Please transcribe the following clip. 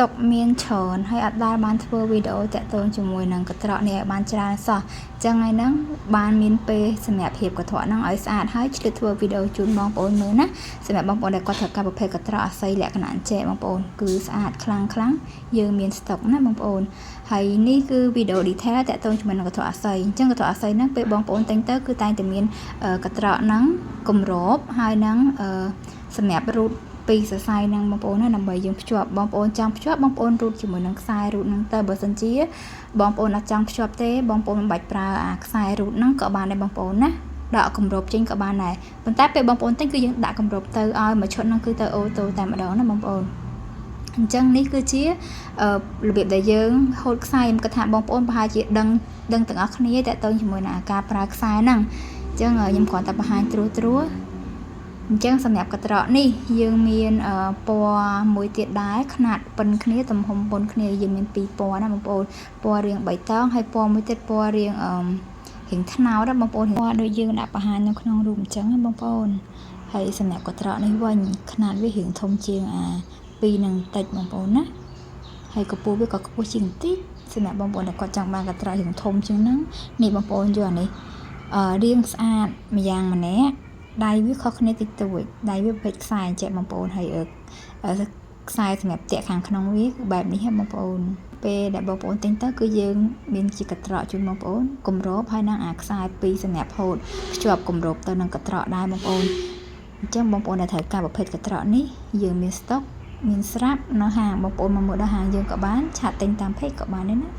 stock មានច្រើនហើយអត់ដែលបានធ្វើវីដេអូតាក់ទងជាមួយនឹងកត្រកនេះឲ្យបានច្រើនសោះចឹងហើយហ្នឹងបានមានពេលសម្រាប់ភាពកត្រកហ្នឹងឲ្យស្អាតហើយឆ្លៀតធ្វើវីដេអូជូនបងប្អូនមើលណាសម្រាប់បងប្អូនដែលគាត់ត្រូវការប្រភេទកត្រកអាស័យលក្ខណៈចេះបងប្អូនគឺស្អាតខ្លាំងយើងមាន stock ណាបងប្អូនហើយនេះគឺវីដេអូ detail តាក់ទងជាមួយនឹងកត្រកអាស័យអញ្ចឹងកត្រកអាស័យហ្នឹងពេលបងប្អូនទិញទៅគឺតែងតែមានកត្រកហ្នឹងគម្របហើយនឹងសម្រាប់រូតពីសរសៃនឹងបងប្អូនណាដើម្បីយើងភ្ជាប់បងប្អូនចង់ភ្ជាប់បងប្អូនរូតជាមួយនឹងខ្សែរូតហ្នឹងទៅបើសិនជាបងប្អូនអត់ចង់ភ្ជាប់ទេបងប្អូនមិនបាច់ប្រើអាខ្សែរូតហ្នឹងក៏បានដែរបងប្អូនណាដកគម្របចេញក៏បានដែរប៉ុន្តែពេលបងប្អូនទិញគឺយើងដាក់គម្របទៅឲ្យមួយឈុតហ្នឹងគឺទៅអូតូតែម្ដងណាបងប្អូនអញ្ចឹងនេះគឺជារបៀបដែលយើងហូតខ្សែខ្ញុំគិតថាបងប្អូនប្រហែលជាដឹងទាំងអស់គ្នាតើតើជាមួយនឹងការប្រើខ្សែហ្នឹងអញ្ចឹងខ្ញុំគ្រាន់តែបង្ហាញត្រួសអញ្ចឹងសម្រាប់កត្រកនេះយើងមានពណ៌មួយទៀតដែរຂະຫນាតប៉ុនគ្នាទំហំប៉ុនគ្នាយើងមាន2ពណ៌ណាបងប្អូនពណ៌រាងបៃតងហើយពណ៌មួយទៀតពណ៌រាងរៀងថ្នោតណាបងប្អូនពណ៌ដូចយើងដាក់បង្ហាញនៅក្នុងរូបអញ្ចឹងណាបងប្អូនហើយសម្រាប់កត្រកនេះវិញຂະຫນាតវារៀងធំជាងពីរនឹងតិចបងប្អូនណាហើយកម្ពស់វាក៏ខ្ពស់ជាងបន្តិចសម្រាប់បងប្អូនដែលគាត់ចង់បានកត្រករៀងធំជាងហ្នឹងនេះបងប្អូនយកអានេះរាងស្អាតម្យ៉ាងម្នាក់ដៃវាខុសគ្នាតិចតួចដៃវាប្រភេទខ្សែចេះបងប្អូនហើយខ្សែសម្រាប់តាក់ខាងក្នុងវាគឺបែបនេះហ៎បងប្អូនពេលដែលបងប្អូនទិញទៅគឺយើងមានជាកត្រកជូនបងប្អូនគម្របហើយនឹងអាខ្សែពីរសម្រាប់ហូតភ្ជាប់គម្របទៅនឹងកត្រកដែរបងប្អូនអញ្ចឹងបងប្អូនដែលត្រូវការប្រភេទកត្រកនេះយើងមាន stock មានស្រាប់នៅហាងបងប្អូនមកមើលដល់ហាងយើងក៏បានឆាតទិញតាម page ក៏បានដែរណា